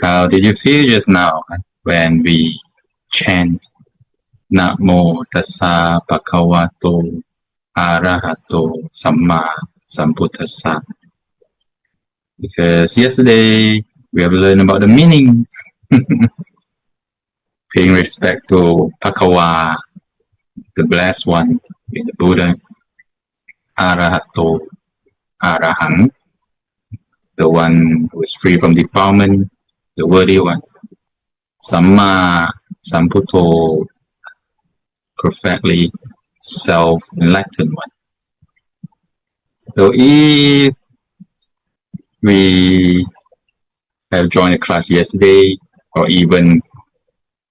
How did you feel just now when we chant Namo Tassa Bhagavato Arahato Samma Sambuddhassa? Because yesterday we have learned about the meaning, paying respect to Bhagava, the blessed one, the Buddha, Arahato, Arahang, the one who is free from defilement, the worthy one, Samma Sambuddho, perfectly self-enlightened one. So if we have joined the class yesterday, or even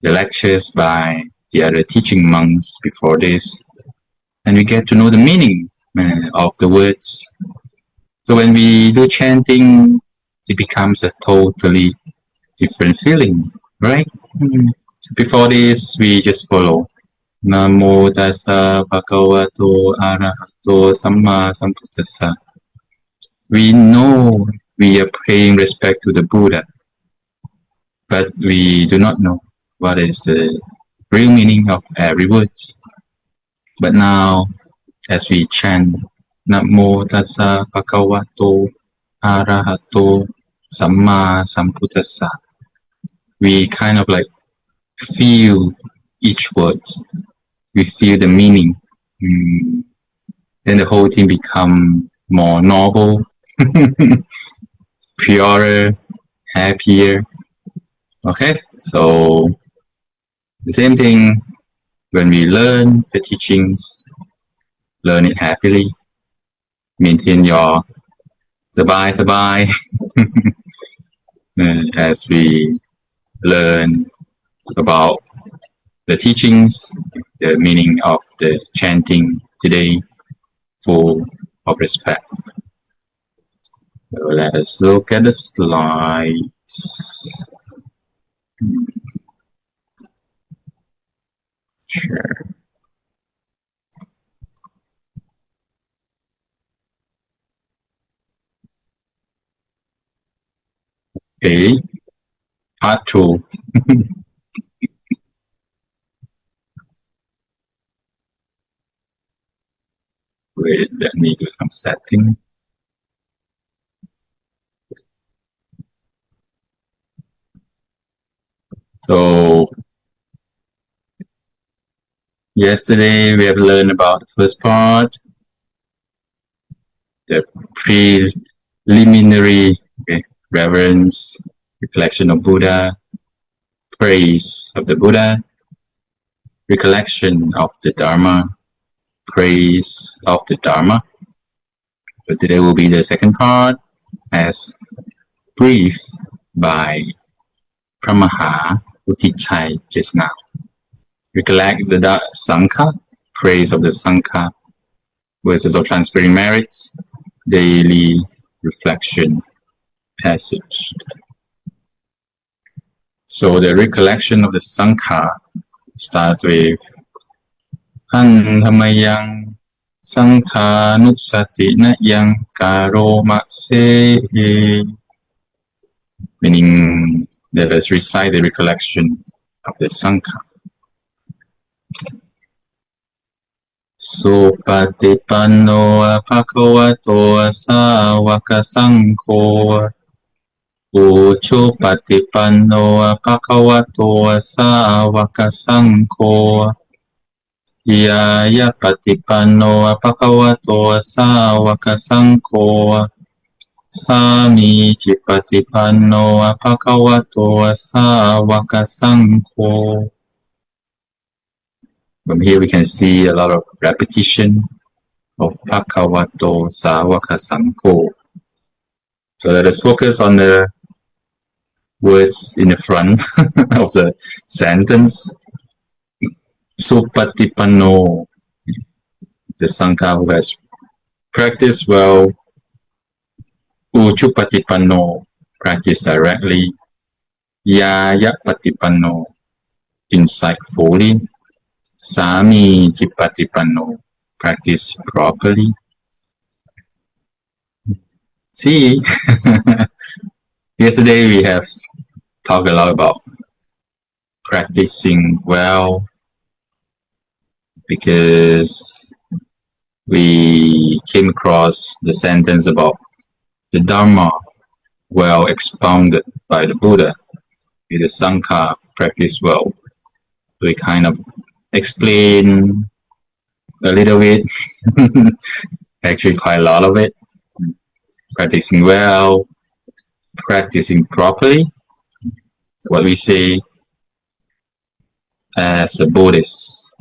the lectures by the other teaching monks before this, and we get to know the meaning of the words. So when we do chanting, it becomes a totally different feeling, right? Before this, we just follow Namo Tassa Bhagavato Arahato Samma Sambuddhassa. We know we are paying respect to the Buddha, but we do not know what is the real meaning of every word. But now, as we chant Namo Tassa Bhagavato Arahato Samma Sambuddhassa, we kind of like feel each word. We feel the meaning. Then the whole thing become more noble, purer, happier. Okay, so the same thing when we learn the teachings, learn it happily, maintain your sabai as we learn about the teachings, the meaning of the chanting today, full of respect. So let us look at the slides. Sure. Okay, part 2. Wait, let me do some setting. So yesterday we have learned about the first part, the preliminary reverence, recollection of Buddha, praise of the Buddha, recollection of the Dharma, praise of the Dharma. But today will be the second part, as briefed by Pramaha Utichai just now. Recollect the Sangha, praise of the Sangha, verses of transferring merits, daily reflection passage. So the recollection of the Sangha starts with Han Thamayang Sangha Nuksati Na Yang Karo Se, meaning let us recite the recollection of the Sangha. Supatipanno Bhagavato Sāvaka Saṅkho Uchupatipanno Bhagavato Sāvaka Saṅkho Yaya Patipanno Bhagavato Sāvaka Saṅkho Sami Chipatipanno Bhagavato Sāvaka Saṅkho. From here we can see a lot of repetition of Bhagavato Sāvaka Saṅkho. So let us focus on the words in the front of the sentence. Supatipanno, the Sangha who has practiced well. Uchupatipanno, practice directly. Yaya patipanno, insightfully. Sami Chipatipanno, practice properly. See, yesterday we have talk a lot about practicing well, because we came across the sentence about the Dharma well expounded by the Buddha, the Sangha practice well. We kind of explain a little bit, actually quite a lot of it. Practicing well, practicing properly, what we say as a Buddhist.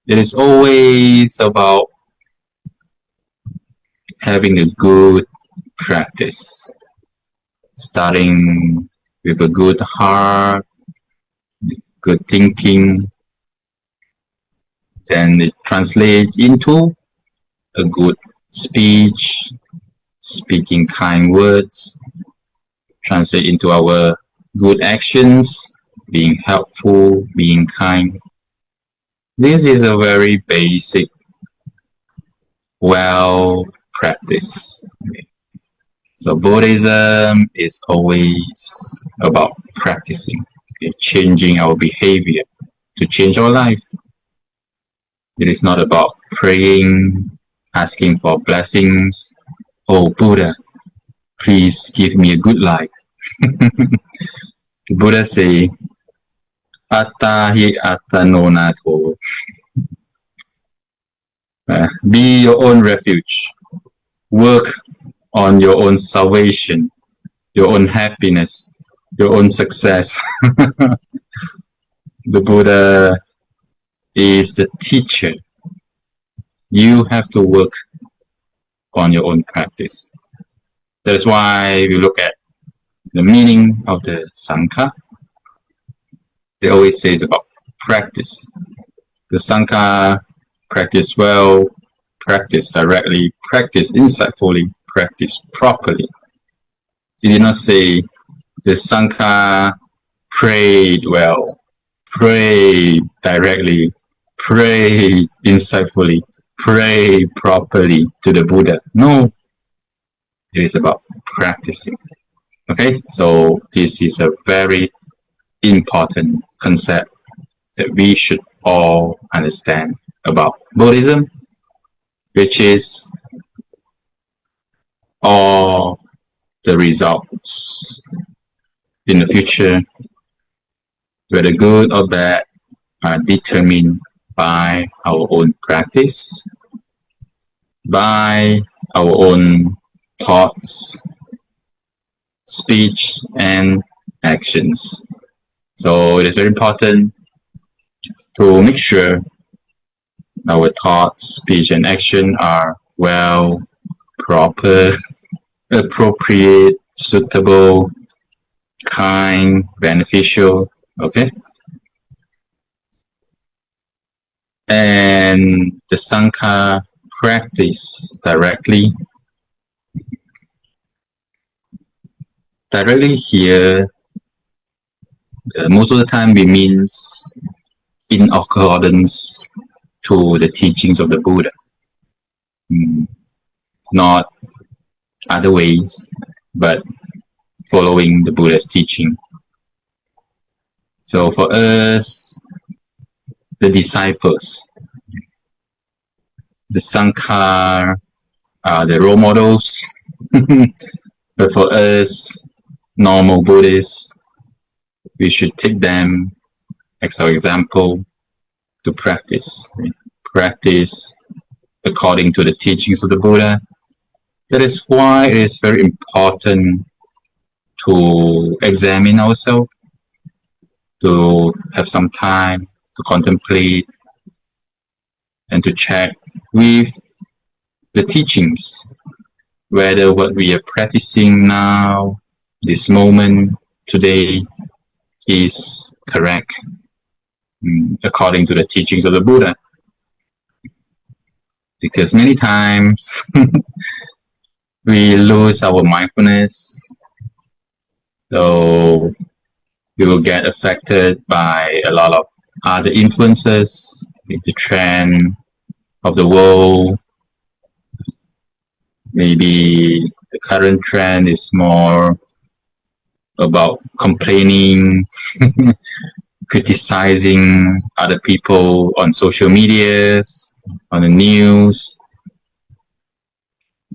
It is always about having a good practice, starting with a good heart, good thinking, then it translates into a good speech, speaking kind words, translate into our good actions, being helpful, being kind. This is a very basic, well practice. So Buddhism is always about practicing, changing our behavior to change our life. It is not about praying, asking for blessings. Oh Buddha, please give me a good life. The Buddha say, Atta hi atta no nato. Be your own refuge. Work on your own salvation, your own happiness, your own success. The Buddha is the teacher. You have to work on your own practice. That's why we look at the meaning of the Sangha. They always say it's about practice. The Sangha practice well, practice directly, practice insightfully, practice properly. He did not say the Sangha prayed well, pray directly, pray insightfully, pray properly to the Buddha. No, it is about practicing. Okay, so this is a very important concept that we should all understand about Buddhism, which is all the results in the future, whether good or bad, are determined by our own practice, by our own thoughts, speech, and actions. So it is very important to make sure our thoughts, speech, and action are well, proper, appropriate, suitable, kind, beneficial, okay? And the Sangha practice directly. Directly here, most of the time we means in accordance to the teachings of the Buddha, not other ways, but following the Buddha's teaching. So for us, the disciples, the Sangha are the role models, but for us, normal Buddhists, we should take them as our example to practice. Practice according to the teachings of the Buddha. That is why it is very important to examine ourselves, to have some time to contemplate and to check with the teachings whether what we are practicing now, this moment, today, is correct according to the teachings of the Buddha. Because many times we lose our mindfulness, so we will get affected by a lot of other influences, the trend of the world. Maybe the current trend is more about complaining, criticizing other people on social medias, on the news,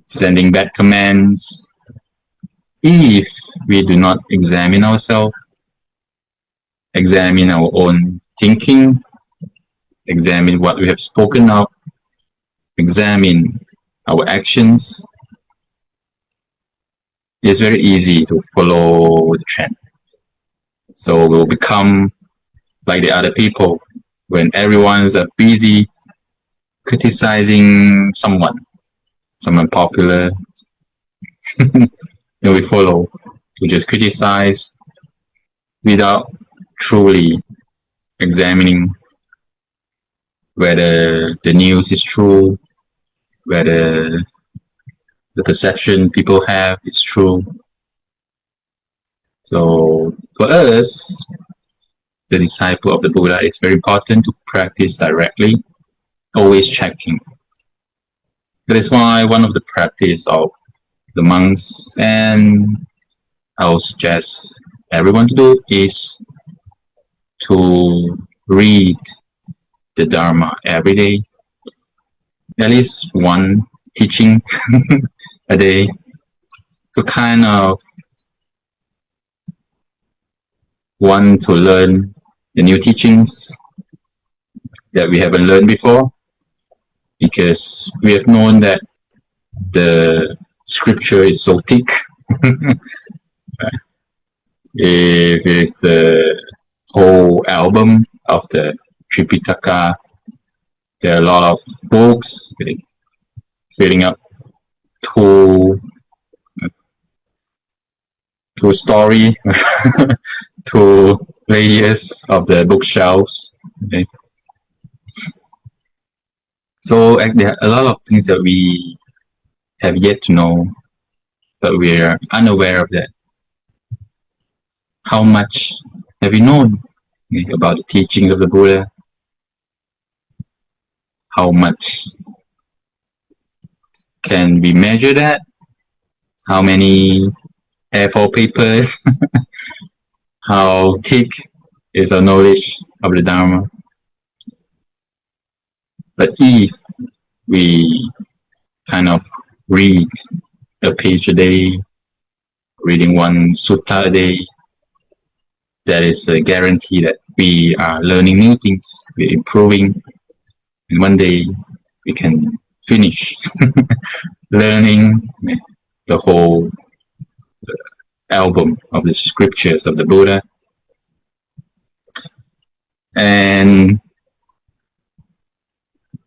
sending bad comments. If we do not examine ourselves, examine our own thinking, examine what we have spoken of, examine our actions, it's very easy to follow the trend. So we'll become like the other people when everyone's busy criticizing someone popular, then we follow. We just criticize without truly examining whether the news is true, whether the perception people have is true. So for us, the disciple of the Buddha, it's very important to practice directly, always checking. That is why one of the practice of the monks, and I'll suggest everyone to do, is to read the Dharma every day, at least one teaching a day, to kind of want to learn the new teachings that we haven't learned before, because we have known that the scripture is so thick. If it is the whole album of the Tripitaka, there are a lot of books filling up two story, two layers of the bookshelves. Okay. So there are a lot of things that we have yet to know, but we are unaware of that. How much have we known about the teachings of the Buddha? How much can we measure that? How many A4 papers? How thick is our knowledge of the Dharma? But if we kind of read a page a day, reading one sutta a day, that is a guarantee that we are learning new things, we're improving, and one day we can finish learning the whole album of the scriptures of the Buddha. And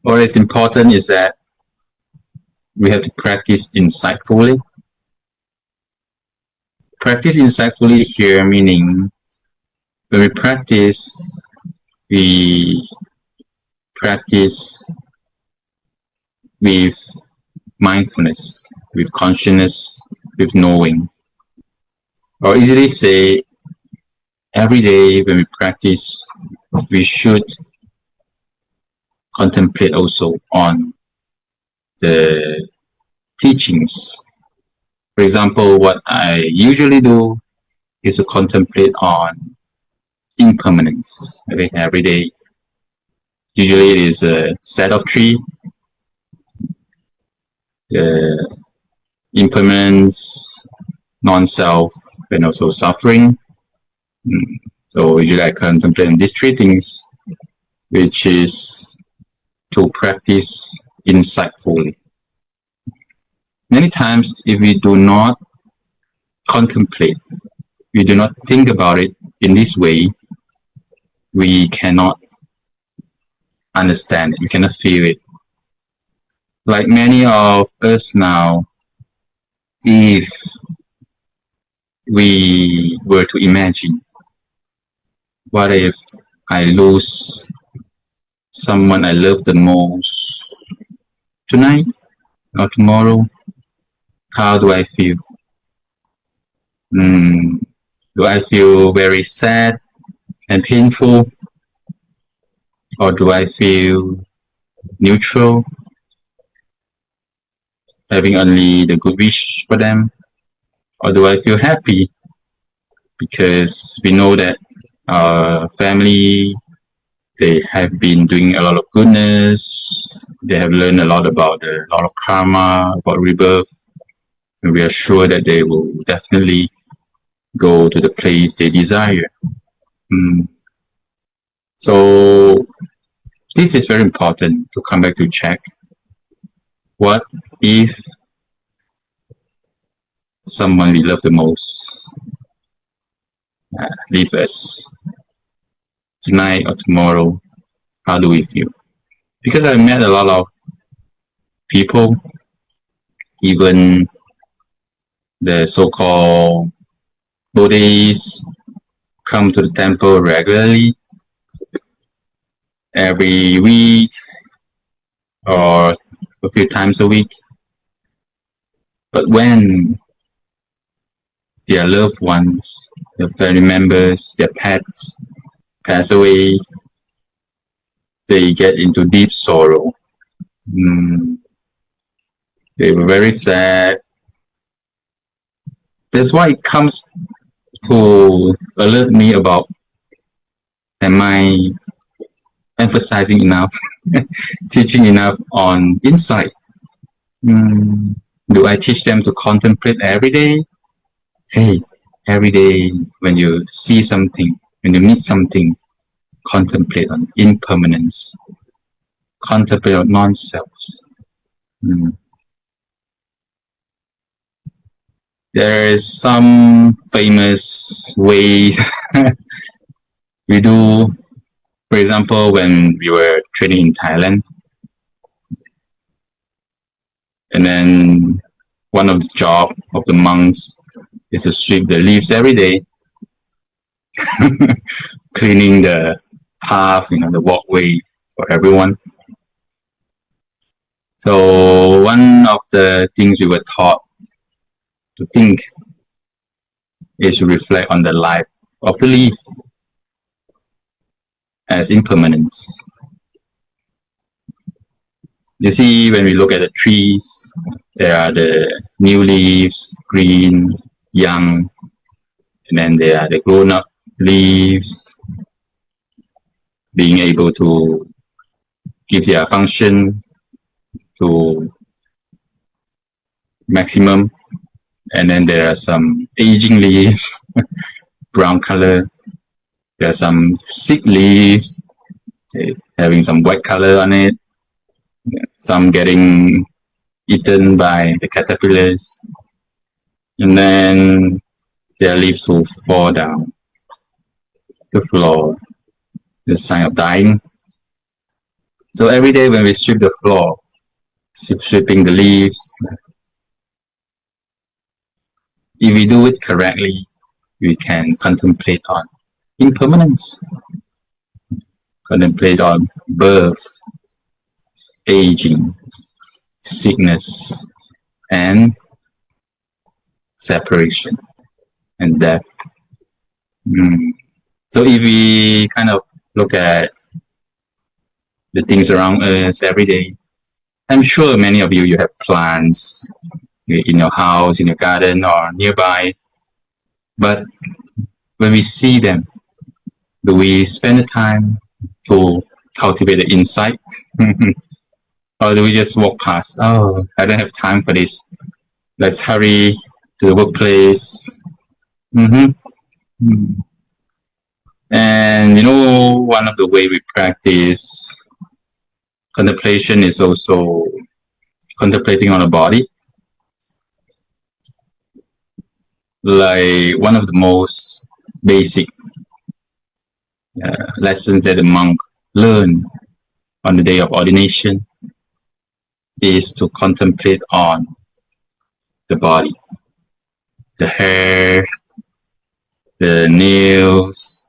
what is important is that we have to practice insightfully. Practice insightfully here meaning when we practice with mindfulness, with consciousness, with knowing. Or easily say, every day when we practice, we should contemplate also on the teachings. For example, what I usually do is to contemplate on impermanence. Okay, every day. Usually it is a set of 3. The impermanence, non-self, and also suffering. So usually I contemplate on these 3 things, which is to practice insightfully. Many times, if we do not contemplate, we do not think about it in this way, we cannot understand it, we cannot feel it. Like many of us now, if we were to imagine, what if I lose someone I love the most tonight or tomorrow? How do I feel? Do I feel very sad and painful? Or do I feel neutral, having only the good wish for them? Or do I feel happy because we know that our family, they have been doing a lot of goodness. They have learned a lot about a lot of karma, about rebirth. And we are sure that they will definitely go to the place they desire. So this is very important to come back to check. What if someone we love the most leave us tonight or tomorrow? How do we feel? Because I've met a lot of people, even the so-called Buddhists, come to the temple regularly, every week or a few times a week. But when their loved ones, their family members, their pets pass away, they get into deep sorrow. They were very sad. That's why it comes to alert me about, am I emphasizing enough, teaching enough on insight? Do I teach them to contemplate every day? Hey, every day when you see something, when you meet something, contemplate on impermanence, contemplate on non-selves. There is some famous ways we do. For example, when we were training in Thailand, and then one of the job of the monks is to sweep the leaves every day, cleaning the path, the walkway for everyone. So one of the things we were taught to think is to reflect on the life of the leaf as impermanence. You see, when we look at the trees, there are the new leaves, green, young, and then there are the grown-up leaves, being able to give their function to maximum. And then there are some aging leaves, brown color. There are some sick leaves, having some white color on it. Some getting eaten by the caterpillars. And then their leaves will fall down the floor. The sign of dying. So every day when we sweep the floor, sweeping the leaves, if we do it correctly, we can contemplate on impermanence, contemplate on birth, aging, sickness, and separation and death. So if we kind of look at the things around us every day, I'm sure many of you have plants in your house, in your garden, or nearby. But when we see them, do we spend the time to cultivate the insight? Or do we just walk past? Oh, I don't have time for this. Let's hurry to the workplace. And one of the way we practice contemplation is also contemplating on the body. Like one of the most basic lessons that the monk learned on the day of ordination is to contemplate on the body, the hair, the nails,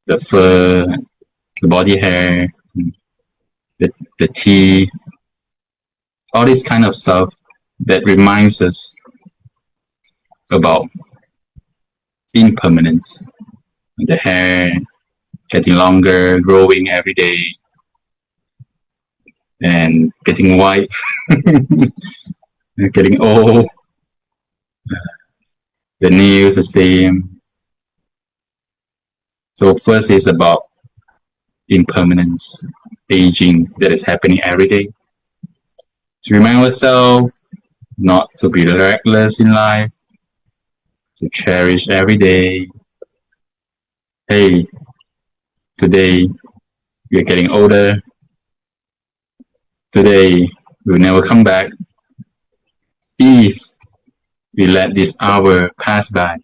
the fur, the body hair, the teeth, all this kind of stuff that reminds us about impermanence. The hair getting longer, growing every day, and getting white, getting old. The nails the same, So first is about impermanence, aging that is happening every day. To remind ourselves not to be reckless in life, to cherish every day. Hey, today we're getting older. Today we'll never come back. If we let this hour pass by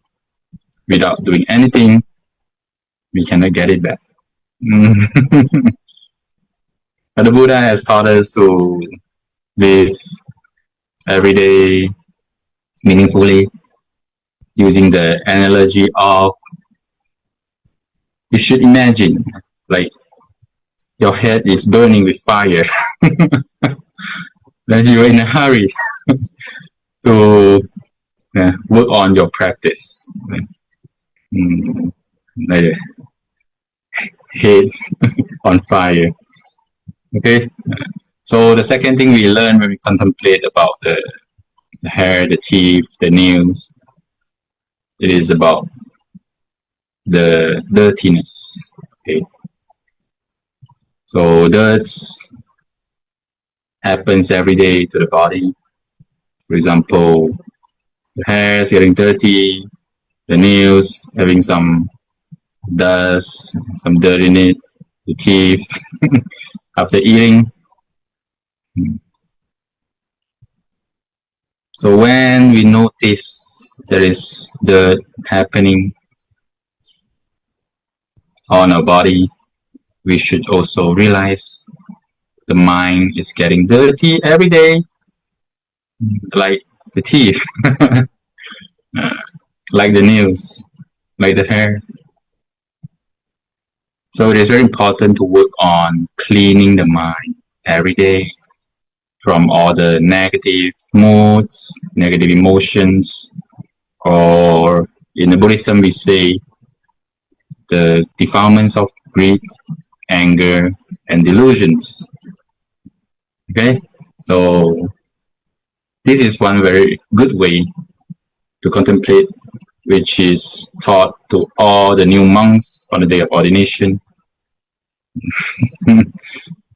without doing anything, we cannot get it back. But the Buddha has taught us to live every day meaningfully using the analogy of you should imagine like your head is burning with fire. Then you're in a hurry to work on your practice. Like head on fire. Okay. So the second thing we learn when we contemplate about the hair, the teeth, the nails, it is about the dirtiness. Okay. So dirt happens every day to the body. For example, the hair is getting dirty, the nails having some dust, some dirt in it, the teeth after eating. So when we notice there is dirt happening on our body, we should also realize the mind is getting dirty every day, like the teeth, like the nails, like the hair. So it is very important to work on cleaning the mind every day from all the negative moods, negative emotions, or in the Buddhism we say the defilements of greed, anger, and delusions. Okay, so this is one very good way to contemplate, which is taught to all the new monks on the day of ordination.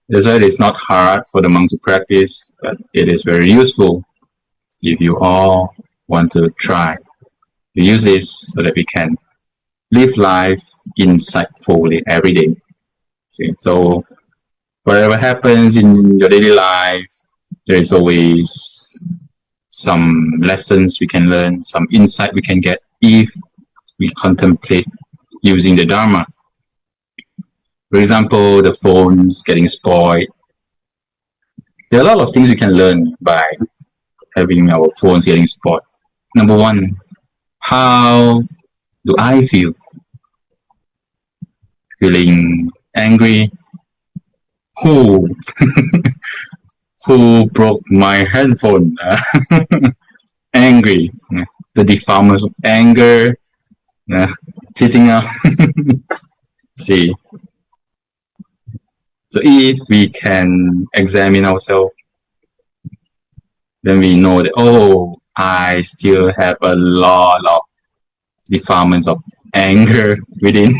That's why it's not hard for the monks to practice, but it is very useful if you all want to try to use this so that we can live life insightfully every day. Okay, so whatever happens in your daily life, there is always some lessons we can learn, some insight we can get if we contemplate using the Dharma. For example, the phone's getting spoiled. There are a lot of things we can learn by having our phones getting spoiled. Number one, how do I feel? Feeling angry? Who who broke my handphone? Angry. The defilements of anger, hitting up. See. So if we can examine ourselves, then we know that, oh, I still have a lot of defilements of anger within.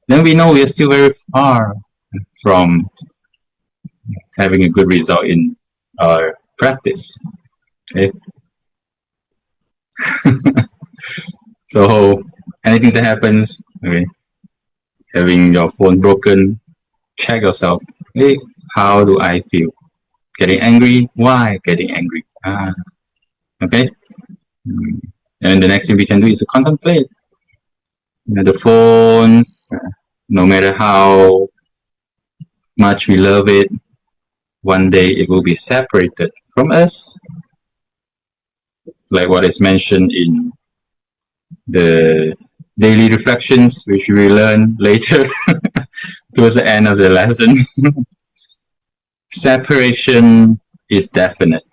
Then we know we are still very far from having a good result in our practice. Okay. So anything that happens, okay, having your phone broken, check yourself. Hey, how do I feel? Getting angry? Why getting angry? Okay. And the next thing we can do is to contemplate. The phones, no matter how much we love it, one day it will be separated from us. Like what is mentioned in the daily reflections, which we will learn later towards the end of the lesson. Separation is definite.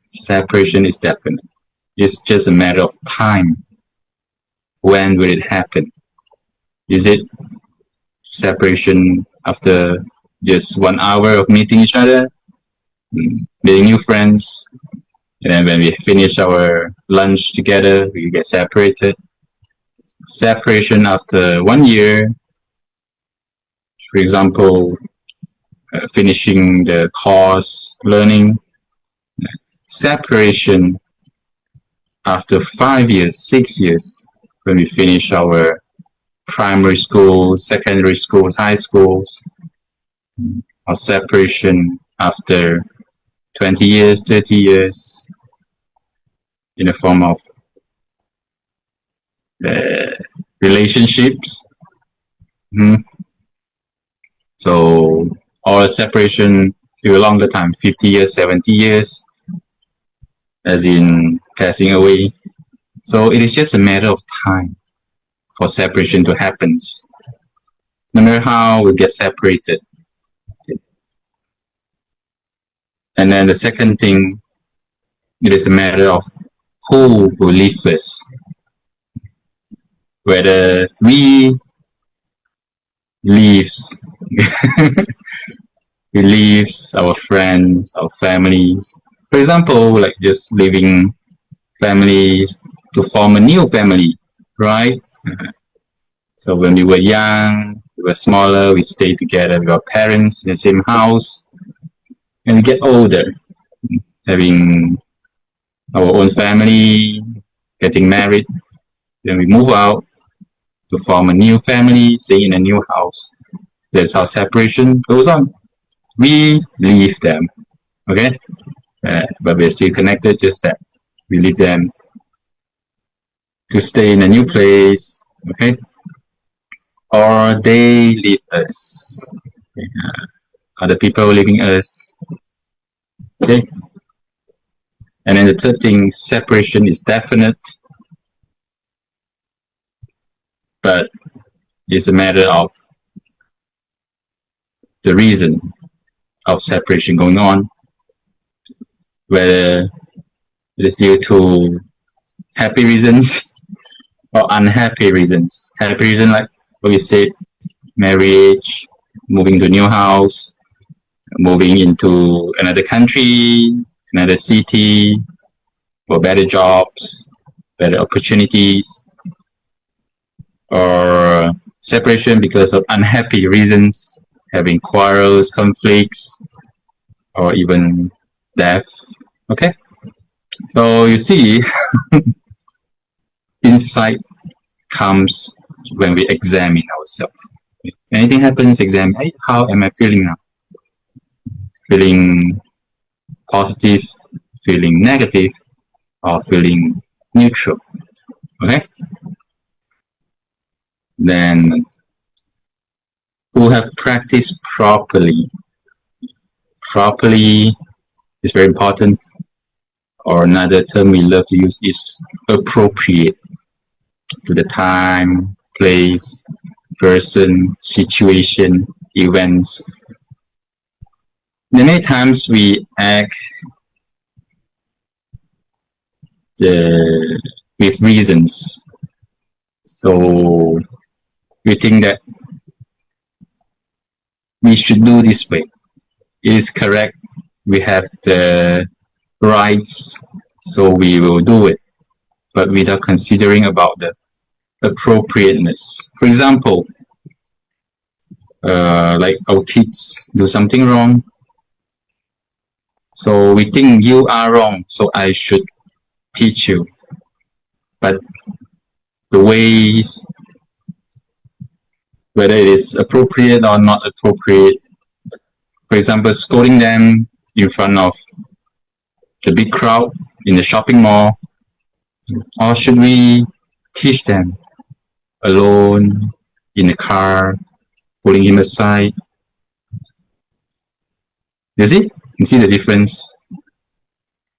Separation is definite. It's just a matter of time. When will it happen? Is it separation after just 1 hour of meeting each other, being new friends, and then when we finish our lunch together, we get separated? separation after 1 year, for example, finishing the course, learning. Separation after 5 years, 6 years, when we finish our primary schools, secondary schools, high schools, or separation after 20 years, 30 years, in the form of relationships. So, or separation to a longer time, 50 years, 70 years, as in passing away. So it is just a matter of time for separation to happen. No matter how we get separated. And then the second thing, it is a matter of who will live first. Whether we leaves we leaves our friends, our families. For example, like just leaving families to form a new family, right? So when we were young, we were smaller, we stayed together with our parents in the same house. When we get older, having our own family, getting married, then we move out to form a new family, stay in a new house. That's how separation goes on. We leave them, okay? But we're still connected, just that we leave them to stay in a new place, okay? Or they leave us. Other people leaving us, okay? And then the third thing, separation is definite, but it's a matter of the reason of separation going on, whether it is due to happy reasons or unhappy reasons. Happy reason, like what we said, marriage, moving to a new house, moving into another country, another city, for better jobs, better opportunities, or separation because of unhappy reasons, having quarrels, conflicts, or even death. Okay? So you see, insight comes when we examine ourselves. Anything happens, examine, hey, how am I feeling now? Feeling positive, feeling negative, or feeling neutral. Okay? Then, who have practiced properly. Properly is very important, or another term we love to use is appropriate to the time, place, person, situation, events. Many times we act with reasons. So we think that we should do this way. It is correct. We have the rights, so we will do it, but without considering about the appropriateness. For example, like our kids do something wrong, so we think you are wrong, so I should teach you. But the ways, whether it is appropriate or not appropriate, for example, scolding them in front of the big crowd in the shopping mall, or should we teach them alone in the car, pulling him aside? You see the difference?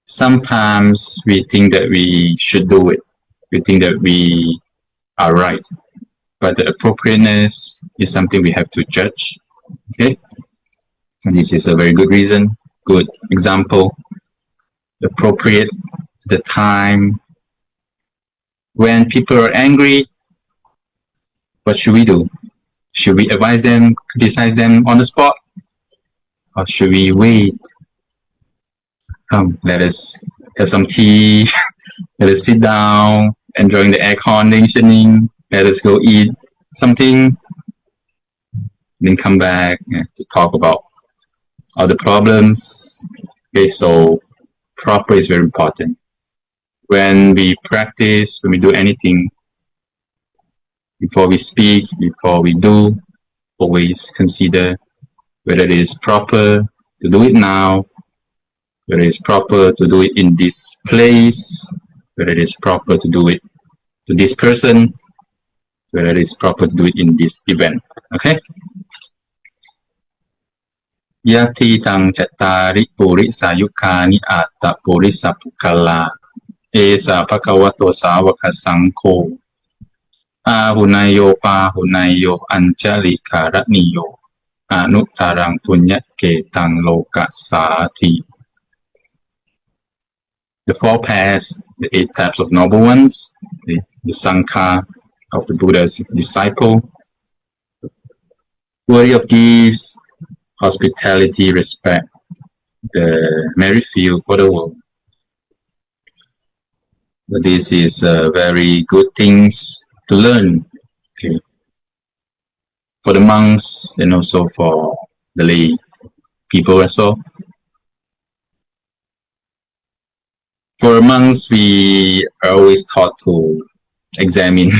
Sometimes we think that we should do it. We think that we are right. But the appropriateness is something we have to judge. Okay? And this is a very good reason, good example. Appropriate the time. When people are angry, what should we do? Should we advise them, criticize them on the spot? Or should we wait? Come, let us have some tea, let us sit down, enjoying the air conditioning, Let us go eat something, then come back to talk about other problems. Okay, so proper is very important. When we practice, when we do anything, before we speak, before we do, always consider whether it is proper to do it now, whether it is proper to do it in this place, whether it is proper to do it to this person, whether it is proper to do it in this event. Okay? Yati tang cattari puri sayukani atta puri sapukala esa pakavato savaka sangko ahunayo pahunayo anjali karaniyo anutarang punya ketang loka sati. The four pairs, the 8 types of noble ones, the Sangha of the Buddha's disciple, worthy of gifts, hospitality, respect, the merit field for the world. But this is very good things to learn, okay, for the monks and also for the lay people as well. For monks, we are always taught to examine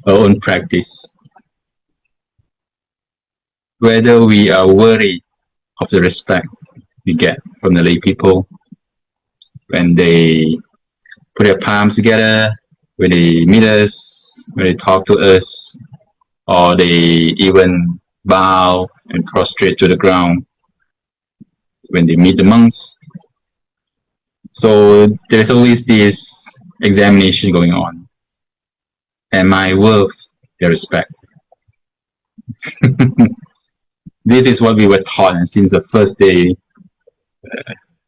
our own practice, whether we are worthy of the respect we get from the lay people when they put their palms together, when they meet us, when they talk to us, or they even bow and prostrate to the ground when they meet the monks. So there's always this examination going on. Am I worth their respect? This is what we were taught since the first day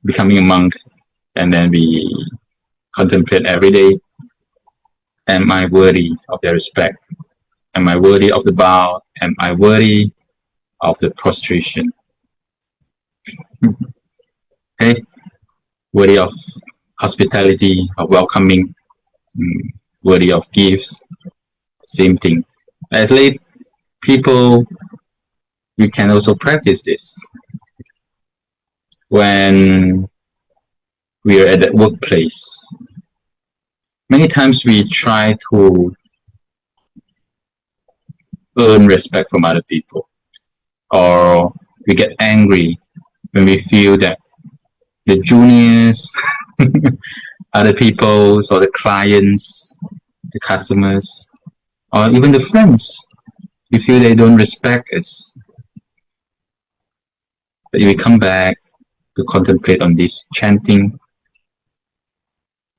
becoming a monk, and then we contemplate every day. Am I worthy of their respect? Am I worthy of the bow? Am I worthy of the prostration? Okay, worthy of hospitality, of welcoming, worthy of gifts, same thing. As lay people, we can also practice this. When we are at the workplace, many times we try to earn respect from other people, or we get angry when we feel that the juniors, other peoples, or the clients, the customers, or even the friends, we feel they don't respect us. But if we come back to contemplate on this chanting,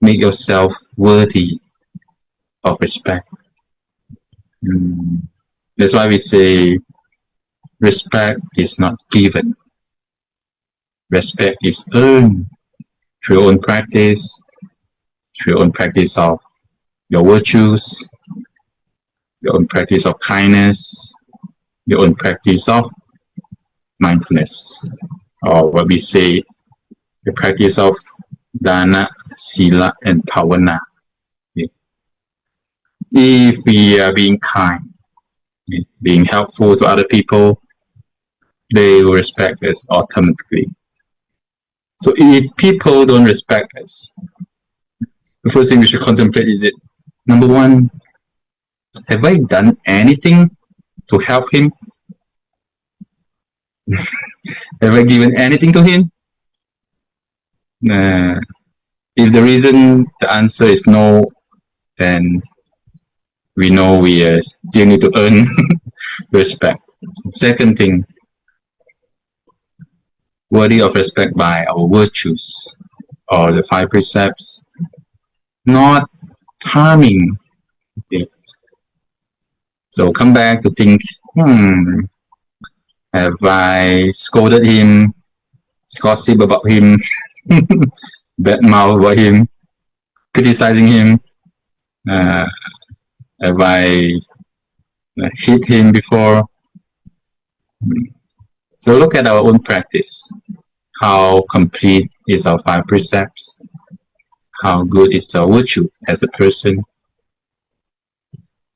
make yourself worthy of respect. That's why we say respect is not given. Respect is earned through your own practice, through your own practice of your virtues, your own practice of kindness, your own practice of mindfulness, or what we say, the practice of dana, sila, and bhavana. Okay. If we are being kind, okay, being helpful to other people, they will respect us automatically. So if people don't respect us, the first thing we should contemplate is it, number one, have I done anything to help him? Have I given anything to him? If the answer is no, then we know we still need to earn respect. Second thing, worthy of respect by our virtues, or the 5 precepts, not harming. Okay. So come back to think, have I scolded him, gossip about him, bad mouth about him, criticizing him? Have I hit him before? So look at our own practice. How complete is our 5 precepts? How good is our virtue as a person?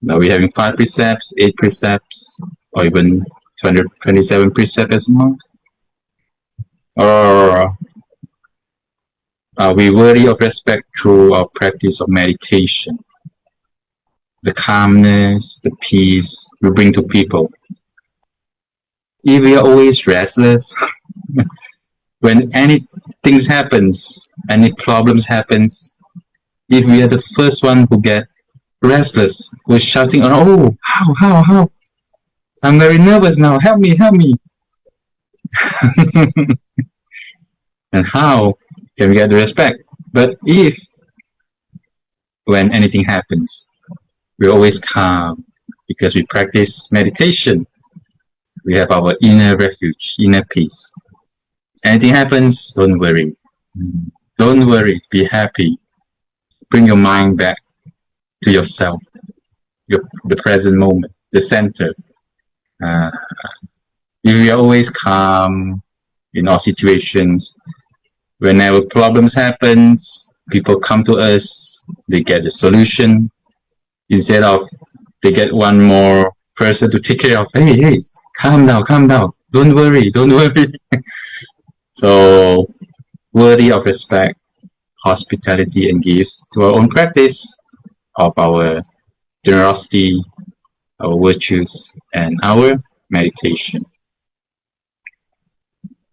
Now we're having 5 precepts, 8 precepts, or even 227 precepts as a monk. Or are we worthy of respect through our practice of meditation? The calmness, the peace we bring to people. If we are always restless, when anything happens, any problems happens, if we are the first one who get restless, who's shouting, oh, how? I'm very nervous now, help me. And how can we get the respect? But if, when anything happens, we're always calm because we practice meditation, we have our inner refuge, inner peace. Anything happens, don't worry. Don't worry, be happy. Bring your mind back to yourself, the present moment, the center. If we are always calm in all situations, whenever problems happens, people come to us, they get the solution. Instead of they get one more person to take care of, hey, calm down, don't worry. So worthy of respect, hospitality, and gifts to our own practice of our generosity, our virtues, and our meditation.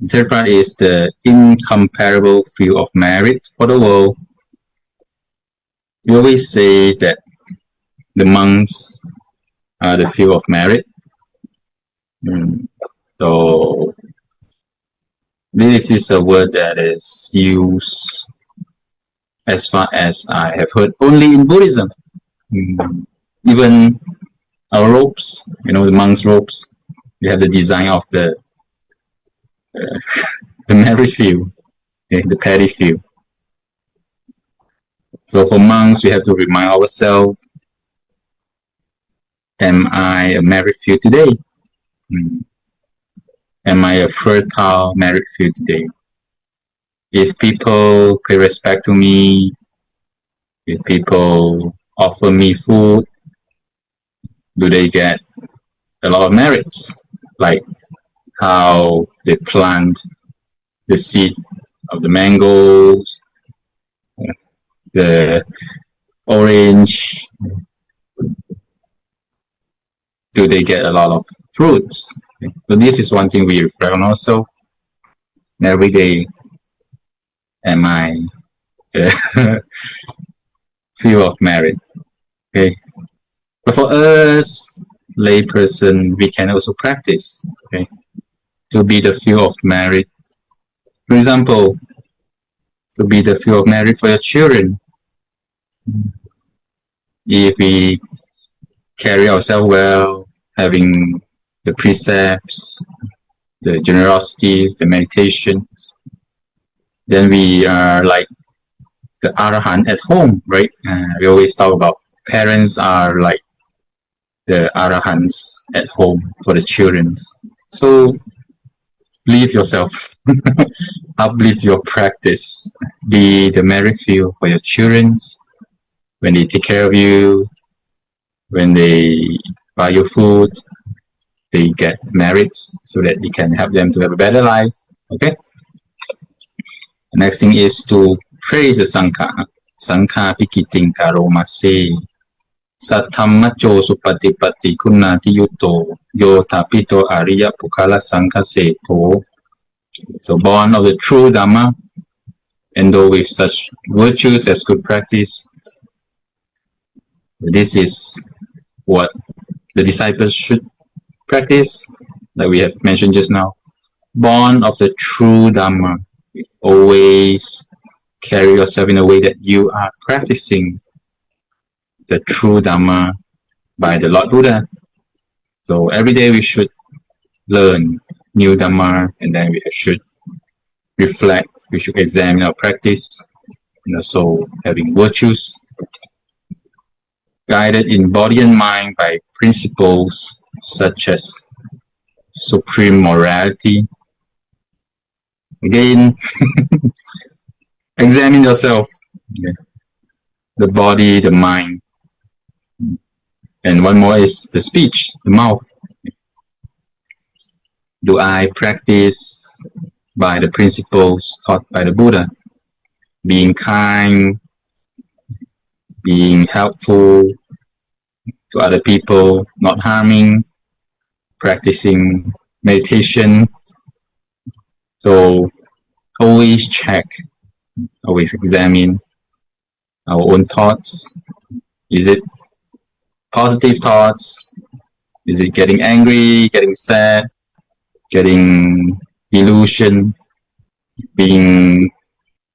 The third part is the incomparable field of merit for the world. We always say that the monks are the field of merit. So this is a word that is used, as far as I have heard, only in Buddhism. Even our robes, the monks' robes, we have the design of the merit field, the petty field. So for monks, we have to remind ourselves, am I a merit field today? Am I a fertile merit field today? If people pay respect to me, if people offer me food, do they get a lot of merits? Like how they plant the seed of the mangoes, the orange. Do they get a lot of fruits? So this is one thing we reflect on also. Every day, am I field of merit? Okay. But for us, layperson, we can also practice, okay, to be the field of merit. For example, to be the field of merit for your children. If we carry ourselves well, having the precepts, the generosities, the meditations, then we are like the Arahant at home, right? We always talk about parents are like the Arahants at home for the children. So live yourself, uplift your practice, be the merit field for your children when they take care of you, when they buy your food, they get merits so that you can help them to have a better life. Okay. The next thing is to praise the Sangha. Sangha pikiting karomase. Satthammacho supatipatti kunnati yuto. Yo tapito ariya pukala sangha seto. So born of the true Dhamma, and though with such virtues as good practice, this is what the disciples should practice, like we have mentioned just now. Born of the true Dhamma, always carry yourself in a way that you are practicing the true Dhamma by the Lord Buddha. So every day we should learn new Dhamma, and then we should reflect, we should examine our practice, and also having virtues guided in body and mind by principles such as supreme morality. Again, examine yourself, okay. The body, the mind. And one more is the speech, the mouth. Do I practice by the principles taught by the Buddha? Being kind, being helpful to other people, not harming, practicing meditation. So always check, always examine our own thoughts. Is it positive thoughts? Is it getting angry, getting sad, getting delusion, being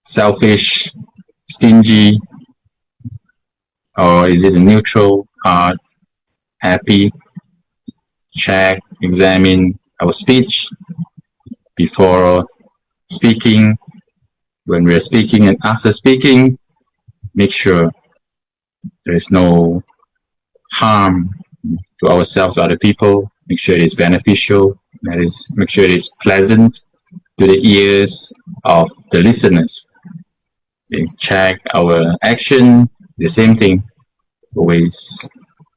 selfish, stingy? Or is it a neutral, hard, happy? Check, examine our speech before speaking, when we're speaking, and after speaking. Make sure there is no harm to ourselves, to other people. Make sure it is beneficial. That is, make sure it is pleasant to the ears of the listeners. Okay, check our action, the same thing. Always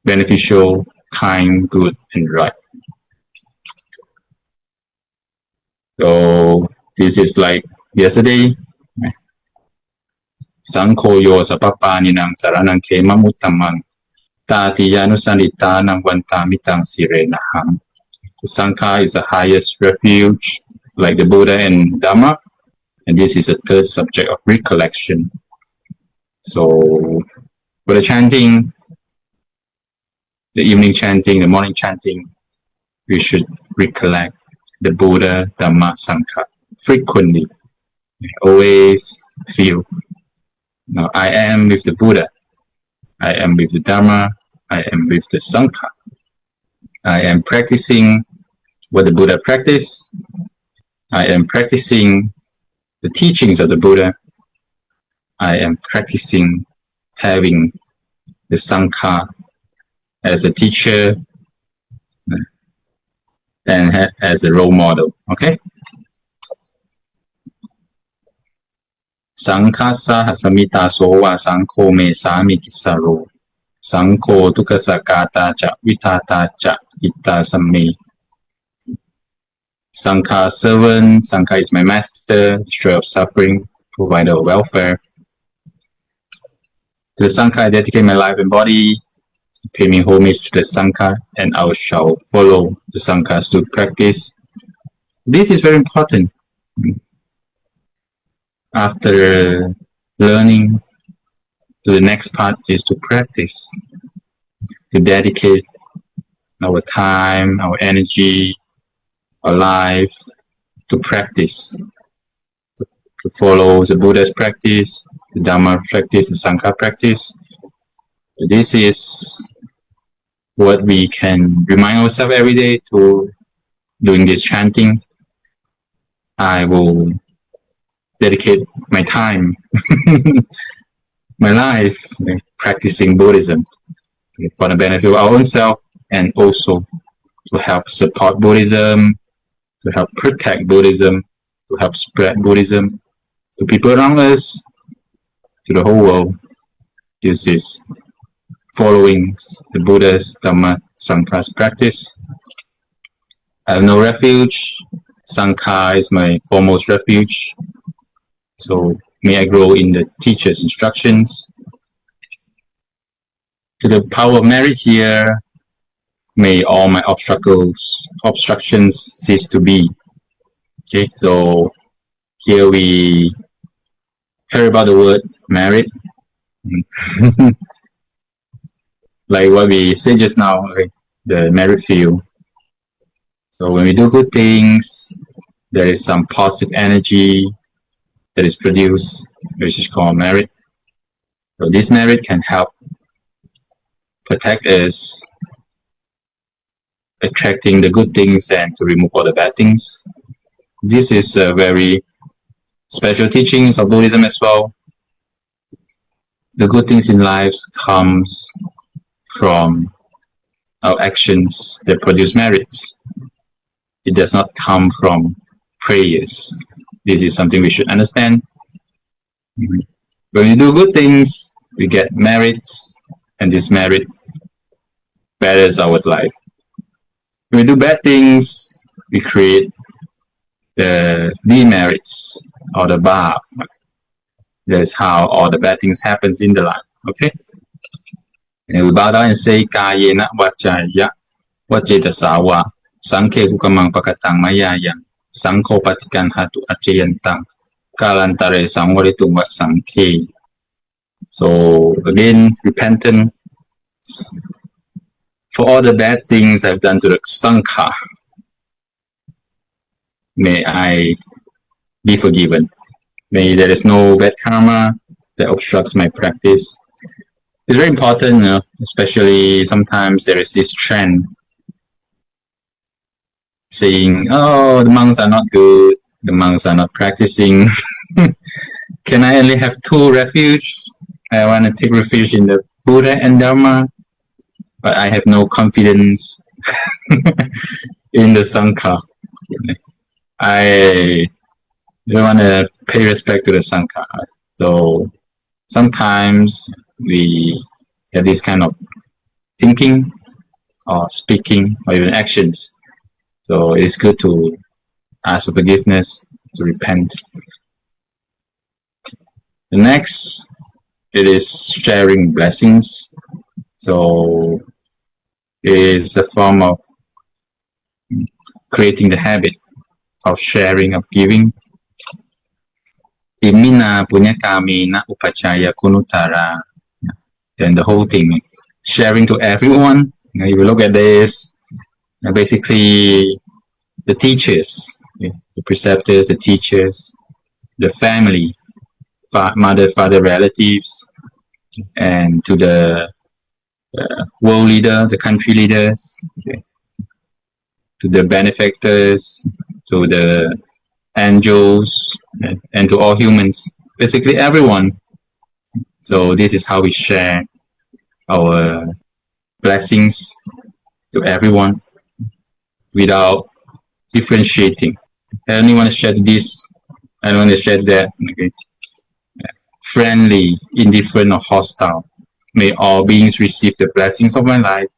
beneficial, kind, good, and right. So this is like yesterday. Sankho sapapaninang saranang kemam uttamang tatiyanusanditanang vantamitang sirenaham. The Sangha is the highest refuge, like the Buddha and Dharma, and this is the third subject of recollection. So for the chanting, the evening chanting, the morning chanting, we should recollect the Buddha, Dhamma, Sangha frequently. Always feel, now I am with the Buddha, I am with the Dharma, I am with the Sangha. I am practicing what the Buddha practiced. I am practicing the teachings of the Buddha. I am practicing having the Sangha as a teacher and as a role model. Okay? Sanghasa hasamita sowa sankho me sami kisaro. Sankho tukasakata cha vitata cha ita samme. Sangha servant, Sangha is my master, destroyer of suffering, provider of welfare. To the Sangha I dedicate my life and body, pay me homage to the Sangha, and I shall follow the Sangha's to practice. This is very important. After learning, to the next part is to practice, to dedicate our time, our energy, our life to practice, to follow the Buddha's practice, the Dhamma practice, the Sangha practice. This is what we can remind ourselves every day to doing this chanting. I will dedicate my time, my life, practicing Buddhism for the benefit of our own self and also to help support Buddhism, to help protect Buddhism, to help spread Buddhism to people around us, to the whole world. This is following the Buddha's Dhamma Sangha's practice. I have no refuge. Sangha is my foremost refuge. So may I grow in the teacher's instructions. To the power of merit here, may all my obstructions cease to be. Okay, so here we heard about the word merit. Like what we said just now, okay, the merit field. So when we do good things, there is some positive energy that is produced, which is called merit. So this merit can help protect us, attracting the good things and to remove all the bad things. This is a very special teachings of Buddhism as well. The good things in life comes from our actions that produce merits. It does not come from prayers. This is something we should understand. When we do good things, we get merits, and this merit betters our life. When we do bad things, we create the demerits or the bad. That's how all the bad things happens in the life. Okay? And we bow down and say, Kayena Vachaya, Vachetasawa, Sankhe Kukamang Pakatang Mayayan, Sankho Patikan Hatu Achayantang, Kalantare Sangwaritum Vasankhe. So again, repentance for all the bad things I've done to the Sankha. May I be forgiven. May there is no bad karma that obstructs my practice. It's very important, especially sometimes there is this trend saying, oh, the monks are not good, the monks are not practicing. Can I only have two refuge? I want to take refuge in the Buddha and Dharma, but I have no confidence in the Sangha. I don't want to pay respect to the Sangha. So sometimes we have this kind of thinking or speaking or even actions. So it's good to ask for forgiveness, to repent. The next, it is sharing blessings. So it's a form of creating the habit of sharing, of giving. Imina punya kami na upachaya kunutara. Then the whole thing, sharing to everyone. If you look at this, basically the teachers, the preceptors, the teachers, the family, mother, father, relatives, and to the world leader, the country leaders, to the benefactors, to the angels, and to all humans, basically everyone. So this is how we share our blessings to everyone without differentiating. I only want to share this, I don't want to share that. Okay. Friendly, indifferent, or hostile. May all beings receive the blessings of my life.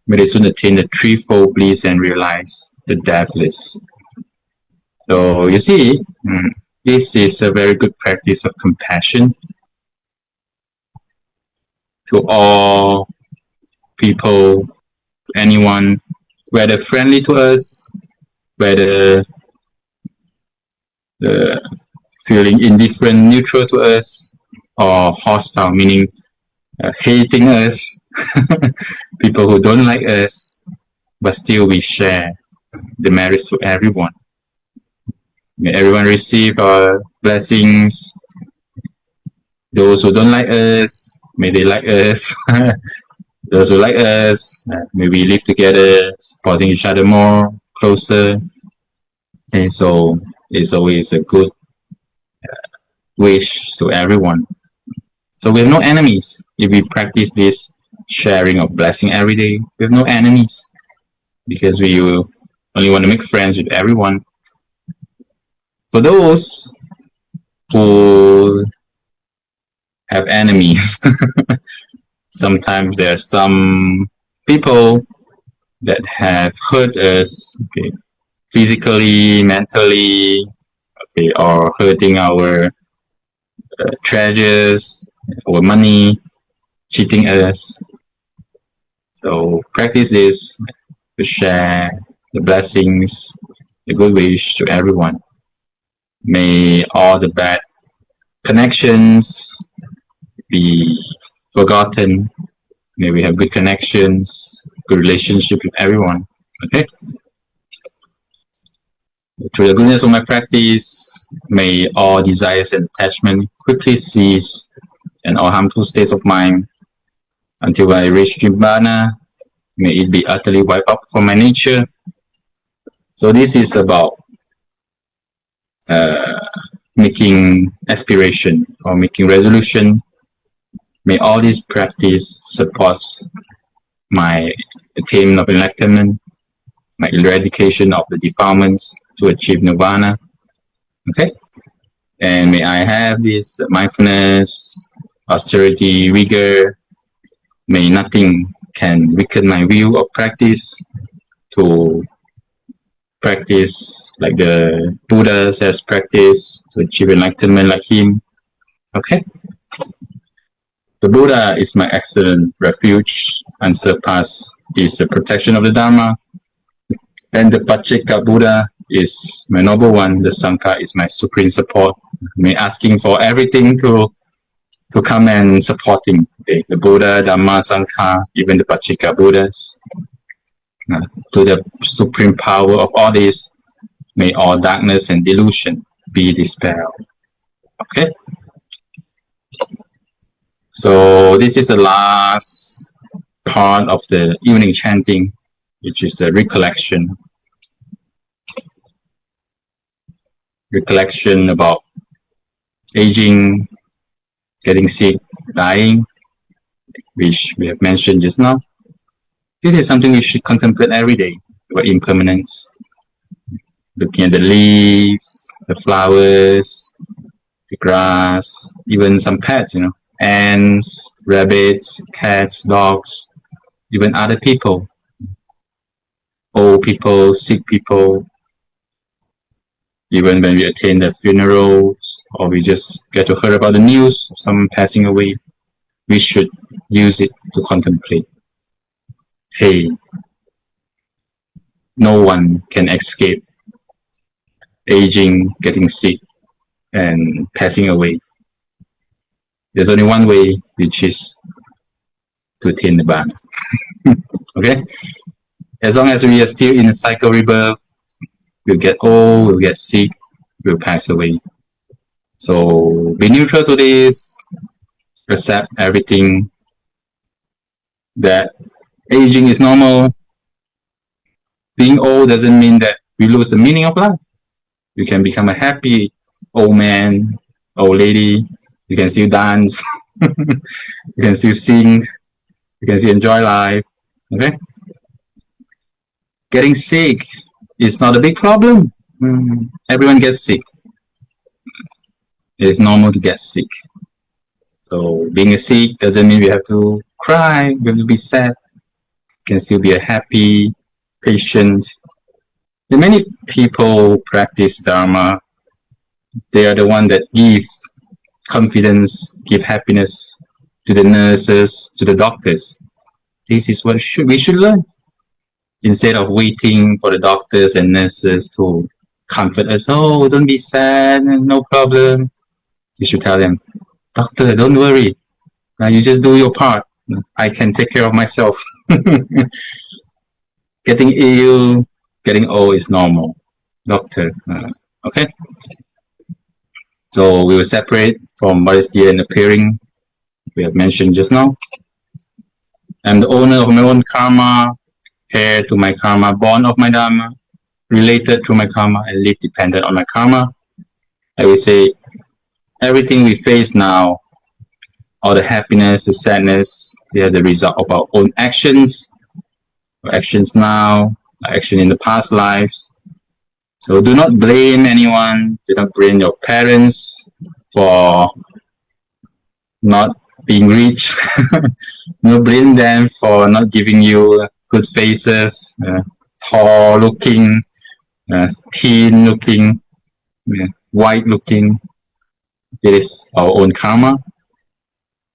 May they soon attain the threefold bliss and realize the deathless. So you see, this is a very good practice of compassion to all people, anyone, whether friendly to us, whether feeling indifferent, neutral to us, or hostile, meaning hating us, people who don't like us, but still we share the merits to everyone. May everyone receive our blessings. Those who don't like us, may they like us. Those who like us, may we live together, supporting each other more, closer. And so it's always a good wish to everyone. So we have no enemies if we practice this sharing of blessing every day. We have no enemies because we only want to make friends with everyone. For those who have enemies, sometimes there are some people that have hurt us, okay, physically, mentally, okay, or hurting our treasures, our money, cheating us. So practice is to share the blessings, the good wish to everyone. May all the bad connections be forgotten. May we have good connections, good relationship with everyone. Okay? Through the goodness of my practice, may all desires and attachment quickly cease and all harmful states of mind until I reach Nibbana. May it be utterly wiped out from my nature. So this is about making aspiration or making resolution. May all this practice support my attainment of enlightenment, my eradication of the defilements to achieve nirvana. Okay? And may I have this mindfulness, austerity, rigor. May nothing can weaken my view of practice to practice like the Buddha says practice to achieve enlightenment like him. Okay? The Buddha is my excellent refuge, unsurpassed is the protection of the Dharma, and the Pacheka Buddha is my noble one. The Sangha is my supreme support. Me asking for everything to come and supporting the Buddha, Dhamma, Sangha, even the Pacheka Buddhas. To the supreme power of all this, may all darkness and delusion be dispelled. Okay? So this is the last part of the evening chanting, which is the recollection. Recollection about aging, getting sick, dying, which we have mentioned just now. This is something we should contemplate every day, about impermanence. Looking at the leaves, the flowers, the grass, even some pets, ants, rabbits, cats, dogs, even other people, old people, sick people. Even when we attend the funerals or we just get to hear about the news of someone passing away, we should use it to contemplate. Hey, no one can escape aging, getting sick, and passing away. There's only one way, which is to attain Nibbana. Okay? As long as we are still in a cycle rebirth, we'll get old, we'll get sick, we'll pass away. So be neutral to this, accept everything, that aging is normal. Being old doesn't mean that we lose the meaning of life. You can become a happy old man, old lady. You can still dance. You can still sing. You can still enjoy life. Okay? Getting sick is not a big problem. Everyone gets sick. It is normal to get sick. So being sick doesn't mean we have to cry, we have to be sad. You can still be a happy, patient. And many people practice Dharma. They are the ones that give confidence, give happiness to the nurses, to the doctors. This is what we should learn. Instead of waiting for the doctors and nurses to comfort us, oh, don't be sad, no problem. You should tell them, doctor, don't worry. You just do your part. I can take care of myself. Getting ill, getting old is normal. Doctor, okay? So we will separate from what is dear and appearing. We have mentioned just now. I'm the owner of my own karma, heir to my karma, born of my dharma, related to my karma, and live dependent on my karma. I will say, everything we face now, all the happiness, the sadness, they are the result of our own actions. Our actions now, our action in the past lives. So do not blame anyone. Do not blame your parents for not being rich. Don't blame them for not giving you good faces, tall looking, teen looking, white looking. It is our own karma.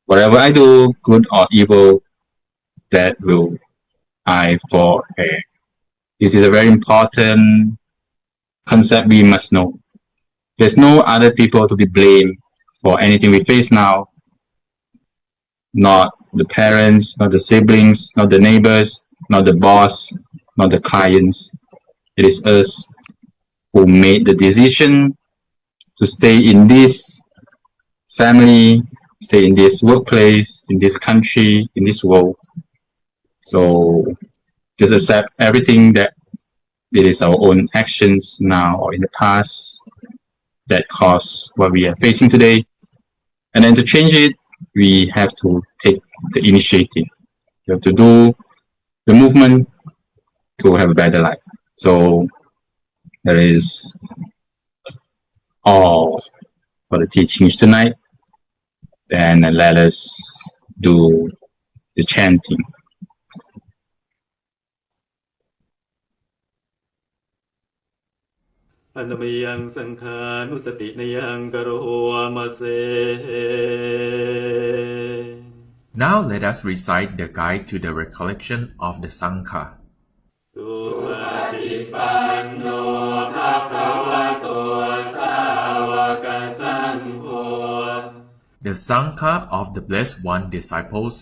Whatever I do, good or evil, that will I for her. This is a very important concept we must know. There's no other people to be blamed for anything we face now. Not the parents, not the siblings, not the neighbors, not the boss, not the clients. It is us who made the decision to stay in this family, stay in this workplace, in this country, in this world. So just accept everything that it is our own actions now or in the past that cause what we are facing today. And then to change it, we have to take the initiative. We have to do the movement to have a better life. So that is all for the teachings tonight. Then let us do the chanting. นมยังสังขานุสตินยังกโรมาเซ Now let us recite the guide to the recollection of the Sangha. สุปฏิปันโนภะคะวะโตสาวกสังโฆ The Sangha of the Blessed One disciples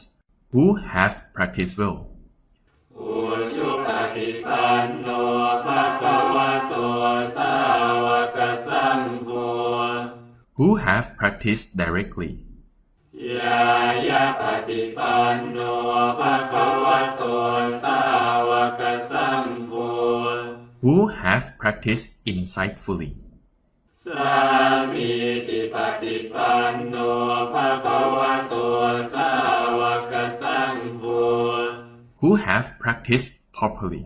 who have practiced well. อุชุปฏิปันโนภะคะวะโตสาวกสังโฆ Who have practiced directly. ยายะปฏิปันโนภะคะวะโตสาวกสังโฆ Who have practiced insightfully. สามีจิปฏิปันโนภะคะวะโตสาวกสังโฆ Who have practiced properly.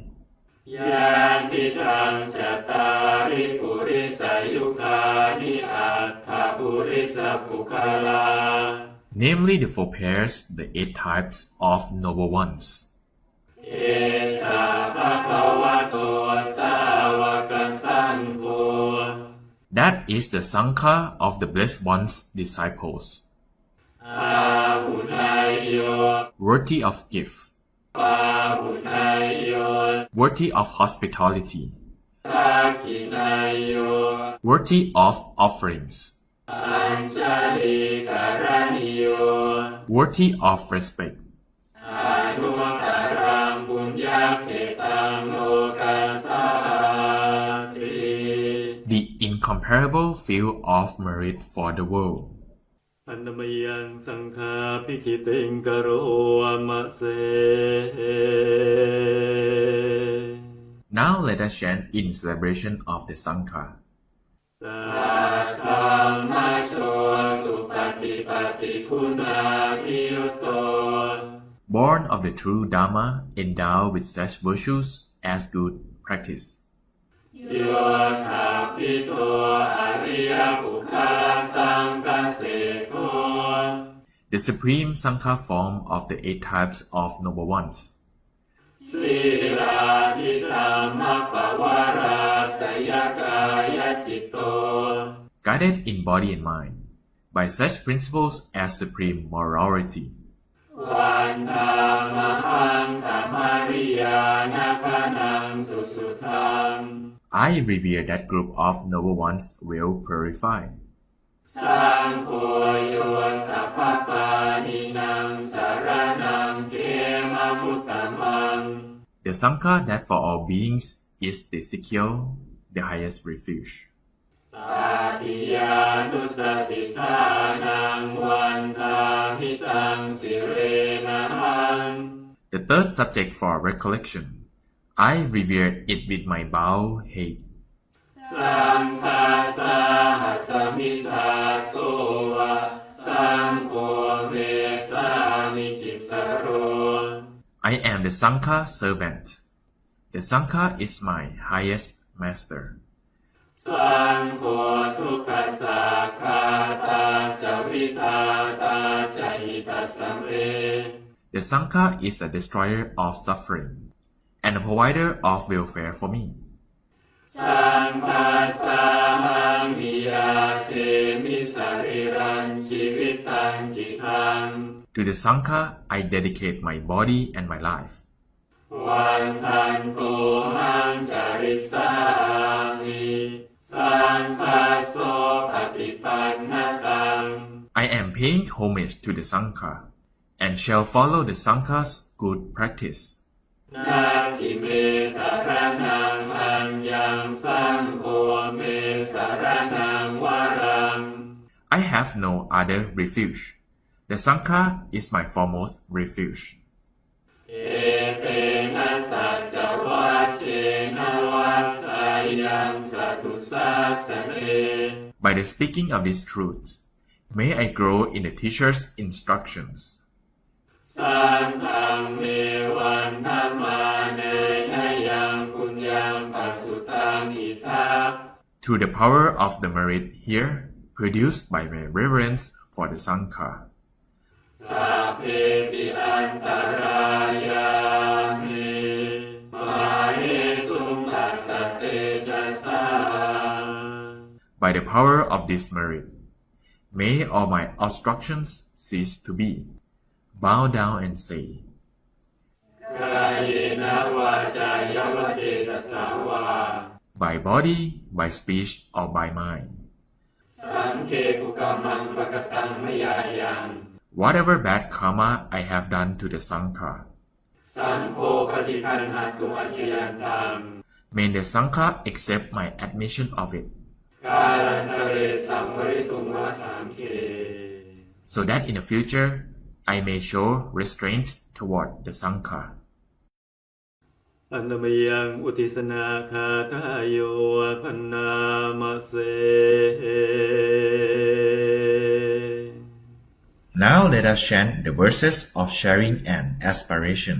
ยาติตังจัตตาริปุริสายุคานิอัตถปุริสปุคลา Namely the four pairs, the 8 types of noble ones. เอสาภะคะวะโตสาวกสังโฆ That is the Sangha of the Blessed One's disciples, อาหุนายโย worthy of gift, ปาหุนายโย worthy of hospitality, ทักขินายโย worthy of offerings, อัญชลีการณิโย worthy of respect, อนุตตรังปุญญาเขตังโลกัสสาติ the incomparable field of merit for the world. อันนมยังสังฆาภิคิติงกโรมะเส Now let us chant in celebration of the Sangha. สัทธรรมโชสุปฏิปฏิคุณาทิยุตโต Born of the true Dharma, endowed with such virtues as good practice. โยธาปิโตอริยบุคลสังฆเสโก The supreme Sangha form of the 8 types of noble ones. ศีลาทิธรรมปวาราสยกายจิตโต Guided in body and mind by such principles as supreme morality. วันธามหังธรรมาริยานาคานังสุสุทัง I revere that group of noble ones well purified. สังโฆโยสัพพปานินังสารนังเกมมุตตมัง The Sangha that for all beings is the secure, the highest refuge. ตาติยานุสติทานังวันทามิตังสิเรนะหัง The third subject for recollection. I revered it with my bowed head. สังฆาสาหัสมิทาโสวะสังโฆเมสามิกิสโร I am the Sangha servant. The Sangha is my highest master. สังโฆทุกขสักขาตาจาวิทาตาจาหิตสัมเร The Sangha is a destroyer of suffering and a provider of welfare for me. สังฆาสาหังมิยาเทมิสริรันชีวิตังจิตัง To the Sangha, I dedicate my body and my life. วันทันตุหังจาริสามิสังฆาโสปฏิปันนตัง I am paying homage to the Sangha and shall follow the Sangha's good practice. นาทิเมสารนังอัญญังสังโฆเมสารนังวรัง I have no other refuge. The Sangha is my foremost refuge. เอเตนะสัจจวัชเชนะวัฏฏายังสัตถุสาสเน By the speaking of these truths, may I grow in the teacher's instructions. สังฆังเมวันธรรมาเนยยังปุญญังปัสสุตังอิทัป Through the power of the merit here, produced by my reverence for the Sangha. สัพเพปิอันตรายามิมาเหสุงอัสสเตชะสา By the power of this merit, may all my obstructions cease to be. Bow down and say, กายเนวาจายวเจตสาวา by body, by speech, or by mind. สังเคปุกามังปะกตังมยายัง Whatever bad karma I have done to the Sangha, สังโฆปฏิคันหาตุอัจฉยันตัง may the Sangha accept my admission of it, กาลันตเรสัมวริตุงวสามเค so that in the future I may show restraint toward the Sangha. อันนมยังอุทิศนาคาทายโยพันนามะเส Now let us chant the verses of sharing and aspiration.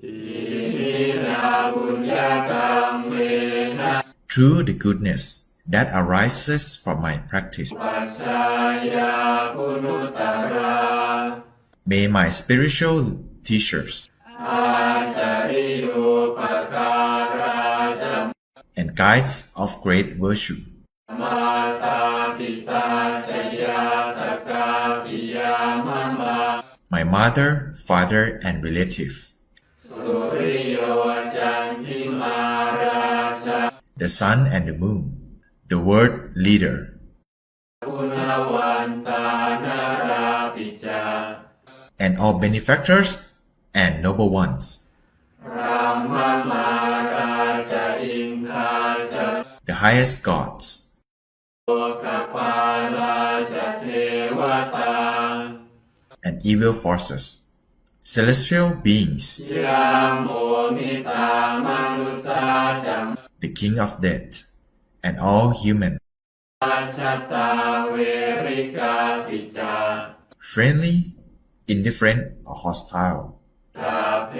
อิมินาบุญญากรรมเมนะ Through the goodness that arises from my practice, ปัจจายาคุณุตตรา may my spiritual teachers อาจาริโยปการาจ and guides of great virtue, มาตาปิตาจยาตกาปิยามะมา my mother, father, and relative, สุริโยจันทิมาราชา the sun and the moon, the world leader, คุณวันตานาราปิจา and all benefactors and noble ones, รัมมมาราชาอินทาชา the highest gods, โลกปาราชาเทวตา and evil forces, celestial beings, ยามโอมิตามนุสาจัม the king of death, and all human, อาชาตาเวริกาปิจา friendly, indifferent, or hostile. สัพเพ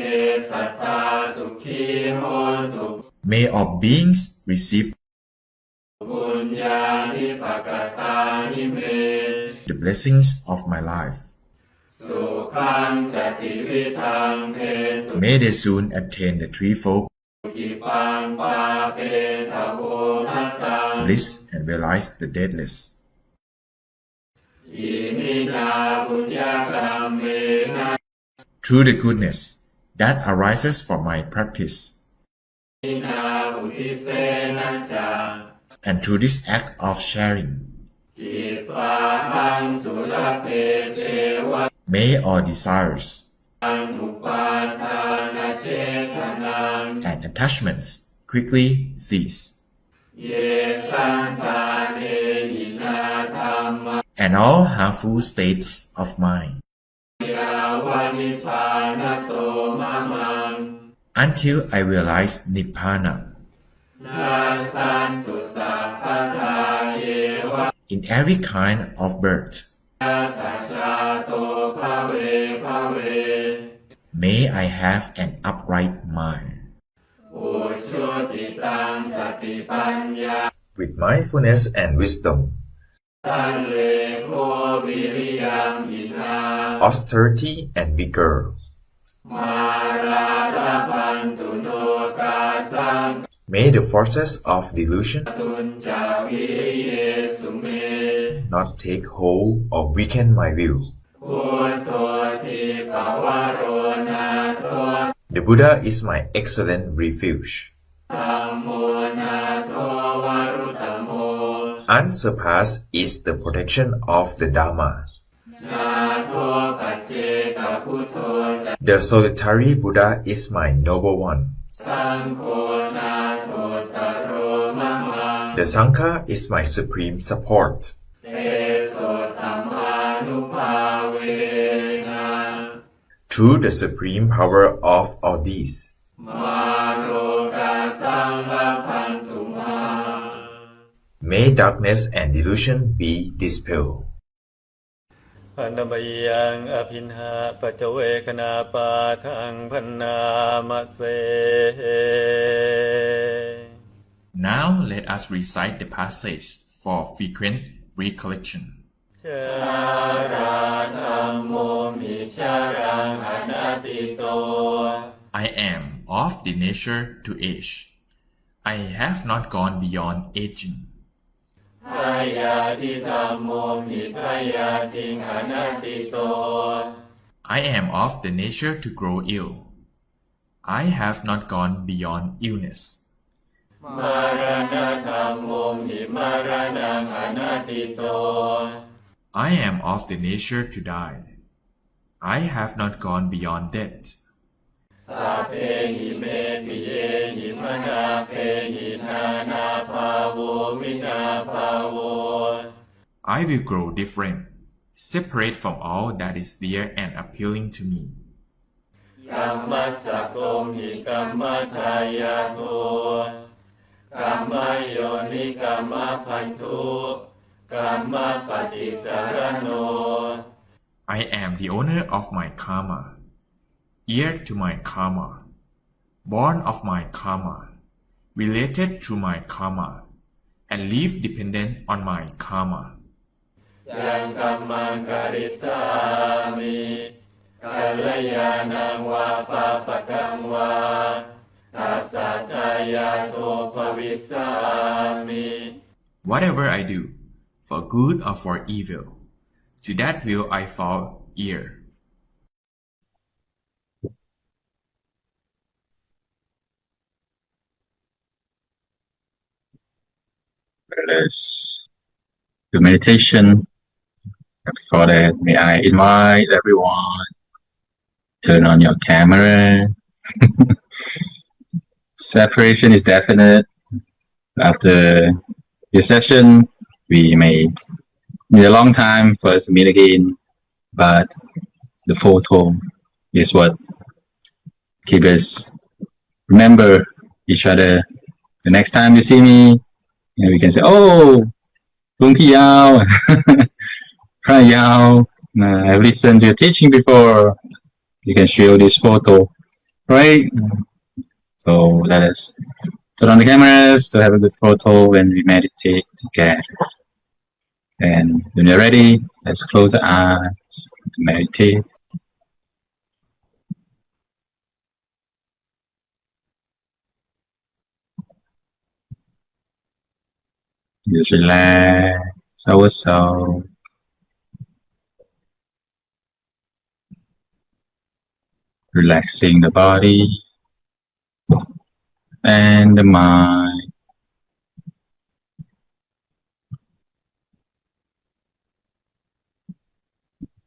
สัตตาสุขีโหนตุ May all beings receive บุญญาณิปกตานิเม the blessings of my life. สุขังจติวิทังเทตุ May they soon attain the threefold กิปังปาเปทะโวมัตตัง bliss and realize the deathless. อิมินาบุญญากรรมเมนะ Through the goodness that arises from my practice, อินาอุทิเสนะจา and through this act of sharing, กิปาหังสุรเพเจวะ may all desires อนุปาทานาเชทนัง and attachments quickly cease, เยสันตาเนหินาธรรม and all harmful states of mind, ยาวานิพานโตมะมัง until I realize Nibbana นาสันตุสัพพทาเยวะ in every kind of birth. ยัตถชาโตภเวภเว May I have an upright mind, อุชุจิตังสติปัญญา with mindfulness and wisdom, สันเลโควิริยังอินา austerity and vigor. มาราราพันตุโนกาสัง May the forces of delusion ตุนจาวิริเยสุเม not take hold or weaken my will. พุทโธทิปวโรนาโท The Buddha is my excellent refuge. ธัมโมนาโทวรุตโม Unsurpassed is the protection of the Dharma. นาโทปัจเจกพุทโธจ The solitary Buddha is my noble one. สังโฆนาโทตโรมะมัง The Sangha is my supreme support. เตโสตัมมานุภาเวนะ Through the supreme power of all these, มาโรกาสังลพันตุมา may darkness and delusion be dispelled. อันนมยังอภินหาปัจเวคนาปาทังพันนามะเส Now let us recite the passage for frequent recollection. ชา สาราธัมโมมิชารังอนัตติโต I am of the nature to age. I have not gone beyond aging. พยาธิธัมโมหิพยาธิงอนัตติโต I am of the nature to grow ill. I have not gone beyond illness. มรณะธัมโมหิมรณังอนัตติโต I am of the nature to die. I have not gone beyond death. สัพเพหิเมปิเยหิมนาเพหินานาภาโววินาภาโว I will grow different, separate from all that is dear and appealing to me. กัมมัสสะโกมหิกัมมัทายาโทกัมมโยนิกัมมพันธุกัมมปฏิสารโน I am the owner of my karma, heir to my karma, born of my karma, related to my karma, and live dependent on my karma. ยังกัมมังกริสามิกัลยาณังวาปาปะกังวาตัสสะทายาโทภวิสสามิ Whatever I do, for good or for evil, to that will I fall heir. Let's do meditation. Before that, may I invite everyone, turn on your camera. Separation is definite. After this session, we may need a long time for us to meet again, but the photo is what keep us remember each other. The next time you see me, we can say, "Oh, Kung Yao, Pran Yao, I've listened to your teaching before." You can show this photo, right? So let us turn on the cameras to have a good photo when we meditate together. And when you're ready, let's close the eyes to meditate. Just relax ourselves. Relaxing the body and the mind.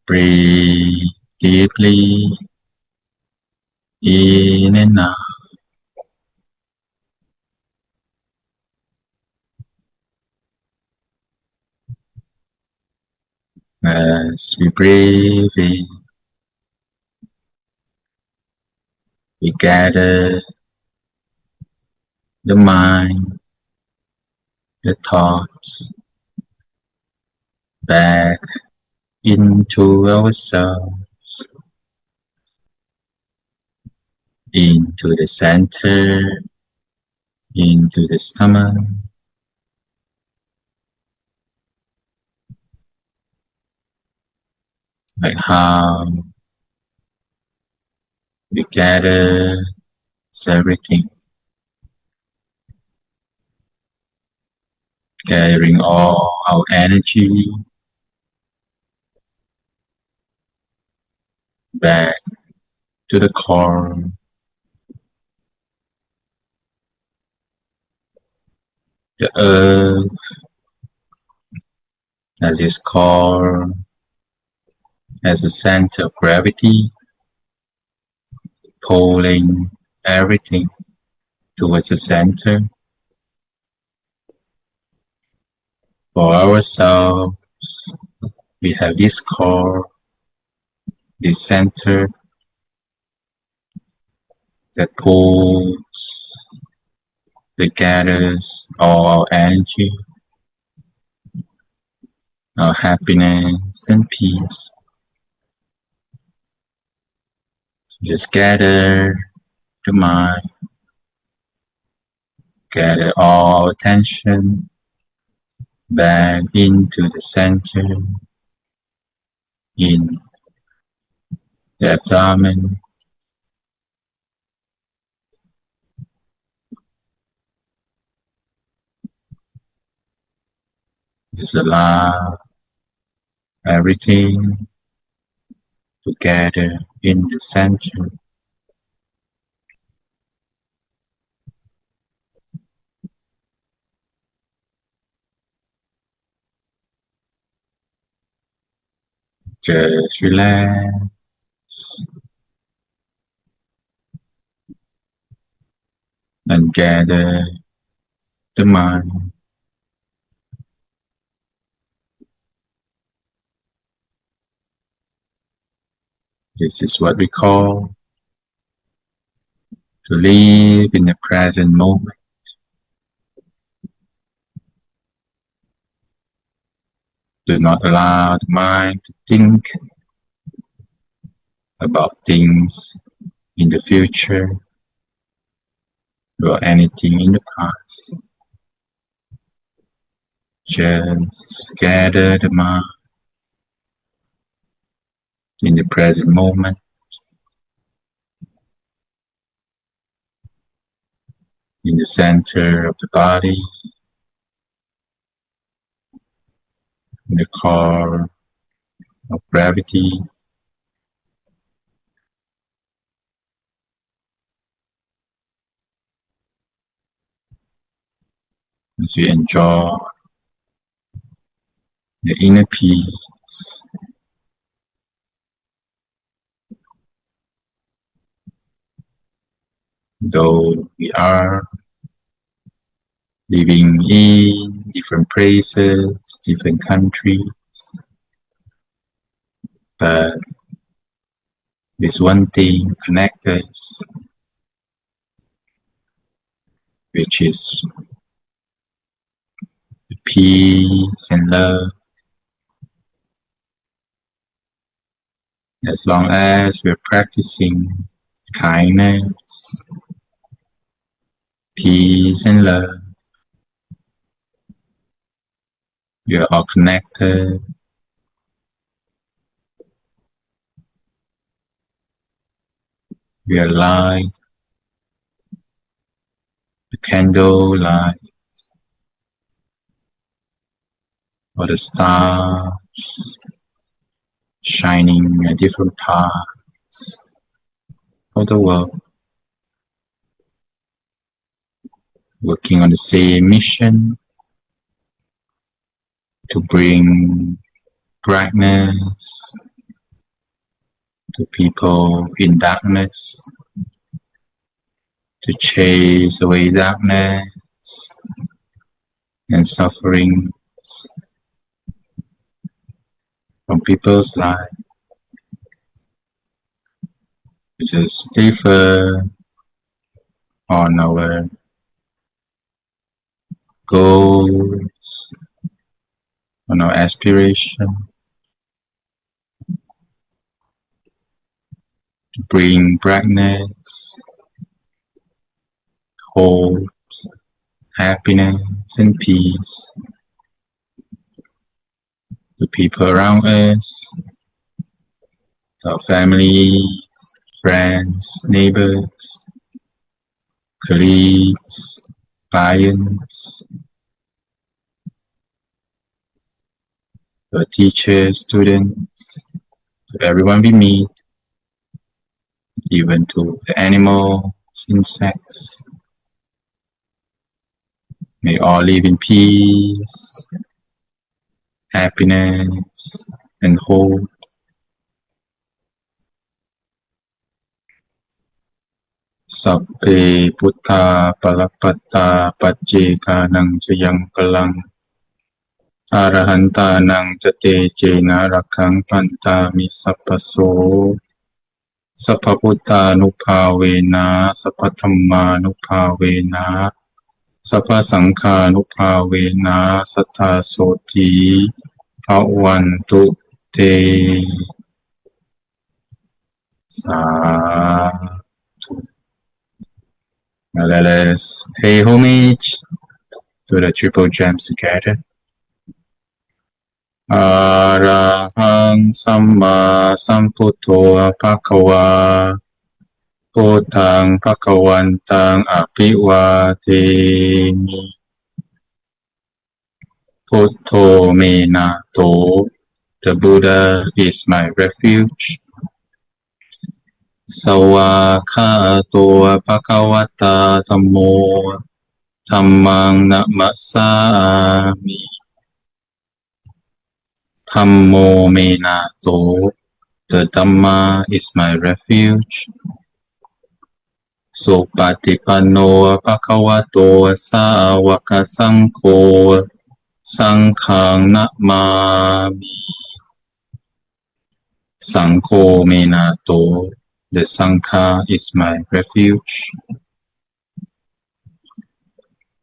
Breathe deeply in and out. As we breathe in, we gather the mind, the thoughts back into ourselves, into the center, into the stomach. Like how we gather everything, gathering all our energy back to the core, the earth as its core, as a center of gravity, pulling everything towards the center. For ourselves, we have this core, this center that pulls, that gathers all our energy, our happiness and peace. Just gather the mind, gather all attention back into the center, in the abdomen. Just allow everything to gather in the center. Just relax and gather the mind. This is what we call to live in the present moment. Do not allow the mind to think about things in the future or anything in the past. Just gather the mind in the present moment. In the center of the body, in the core of gravity. As we enjoy the inner peace, though we are living in different places, different countries, but this one thing connects us, which is the peace and love. As long as we're practicing kindness, peace and love, we are all connected. We are like the candle light or the stars shining at different parts of the world, working on the same mission to bring brightness to people in darkness, to chase away darkness and suffering from people's life. We just stay firm on our goals, on our aspiration to bring brightness, hope, happiness, and peace to people around us, to our families, friends, neighbors, colleagues, clients, to our teachers, students, to everyone we meet, even to the animals, insects. May all live in peace, happiness, and hope. Sabbe Buddha Palapatta Pajjekanang Jayang Palang Arahantanang Jate Jena Rakang Pantami Sappaso Sappaputta Nupavena Sappathamma Nupavena Sappa Sankha Nupavena Sattha Soti Bhavantu Te Sadhu. Now let us pay homage to the triple gems together. Arahang Samma Sambuddho Bhagava Buddhang Bhagavantang Abhivademi. Photo Menato. The Buddha is my refuge. Sawakhato Bhagavata Dhammo Dhammang Namasami. Dhammo Menato. The Dhamma is my refuge. Supatipanno Bhagavato Sāvaka Sankho Sanghang Namami. Sankho Menato. The Sangha is my refuge.